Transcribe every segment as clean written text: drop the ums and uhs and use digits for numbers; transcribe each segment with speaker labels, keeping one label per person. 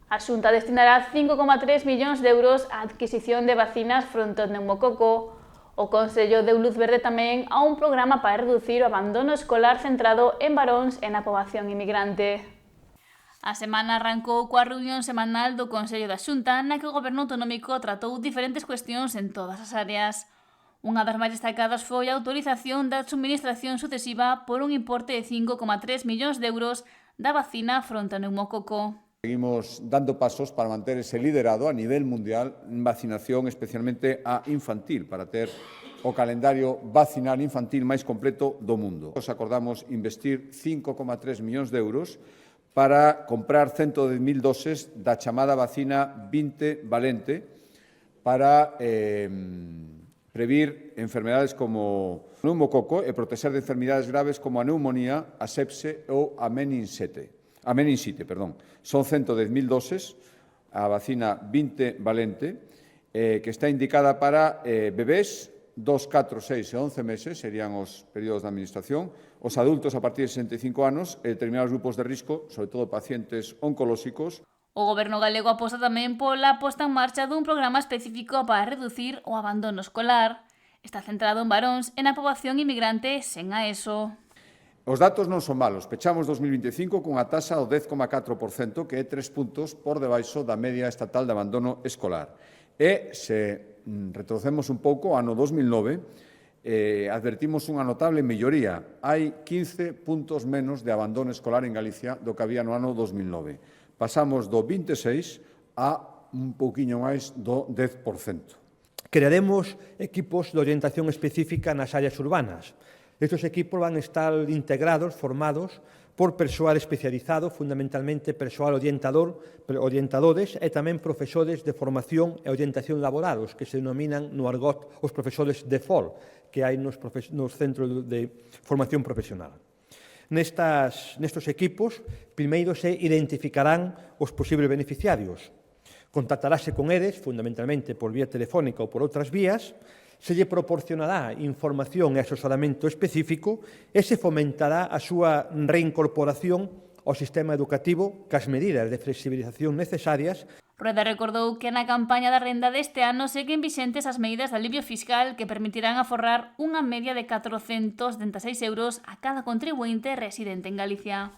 Speaker 1: A Xunta destinará 5,3 millóns de euros á adquisición de vacinas fronte ao pneumococo. O Consello deu luz verde tamén a un programa para reducir o abandono escolar centrado en varóns e na poboación inmigrante. A semana arrancou coa reunión semanal do Consello da Xunta na que o Goberno autonómico tratou diferentes cuestións en todas as áreas. Unha das máis destacadas foi a autorización da subministración sucesiva por un importe de 5,3 millóns de euros da vacina fronte ao pneumococo.
Speaker 2: Seguimos dando pasos para manter ese liderado a nivel mundial en vacinación, especialmente a infantil, para ter o calendario vacinal infantil máis completo do mundo. Nos acordamos investir 5,3 millóns de euros para comprar 110.000 doses da chamada vacina 20 valente para previr enfermedades como o pneumococo e protexer de enfermidades graves como a neumonía, a sepse ou a meningite. Son 110.000 doses, a vacina 20 valente, que está indicada para bebés 2, 4, 6 e 11 meses, serían os períodos de administración, os adultos a partir de 65 anos e determinados grupos de risco, sobre todo pacientes oncolóxicos.
Speaker 1: O Goberno galego aposta tamén pola posta en marcha dun programa específico para reducir o abandono escolar. Está centrado en varóns e na poboación inmigrante sen a ESO.
Speaker 2: Os datos non son malos. Pechamos 2025 cunha taxa do 10,4%, que é 3 puntos por debaixo da media estatal de abandono escolar. E, se retrocemos un pouco, ano 2009, advertimos unha notable melloría. Hai 15 puntos menos de abandono escolar en Galicia do que había no ano 2009. Pasamos do 26 a un pouquiño máis do 10%.
Speaker 3: Crearemos equipos de orientación específica nas áreas urbanas. Estes equipos van a estar integrados, formados por persoal especializado, fundamentalmente persoal orientadores e tamén profesores de formación e orientación laboral, os que se denominan no argot os profesores de FOL, que hai nos centros de formación profesional. Nestes equipos, primeiro se identificarán os posibles beneficiarios. Contactarase con eles, fundamentalmente por vía telefónica ou por outras vías, se lle proporcionará información e asesoramento específico e se fomentará a súa reincorporación ao sistema educativo cas medidas de flexibilización necesarias.
Speaker 1: Rueda recordou que na campaña da renda deste ano seguen vixentes as medidas de alivio fiscal que permitirán aforrar unha media de 476 euros a cada contribuinte residente en Galicia.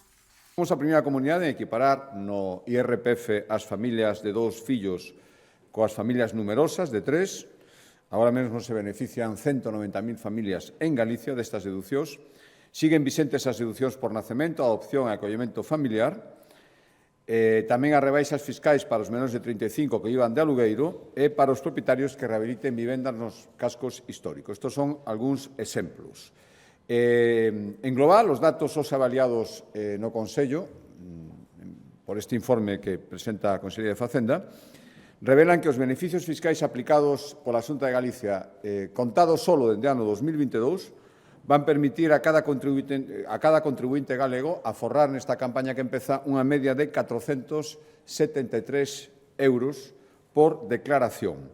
Speaker 2: Somos a primeira comunidade en equiparar no IRPF as familias de 2 fillos coas familias numerosas de 3. Agora mesmo se benefician 190.000 familias en Galicia destas deducións. Siguen vixentes as deducións por nacemento, adopción e acollemento familiar. Tamén as rebaixas fiscais para os menores de 35 que iban de alugueiro e para os propietarios que rehabiliten vivendas nos cascos históricos. Estos son algúns exemplos. En global, os datos os avaliados no Consello, por este informe que presenta a Consellería de Facenda, revelan que os beneficios fiscais aplicados pola Xunta de Galicia, contados solo dende ano 2022, van permitir a cada contribuinte galego aforrar nesta campaña que empeza unha media de 473 euros por declaración.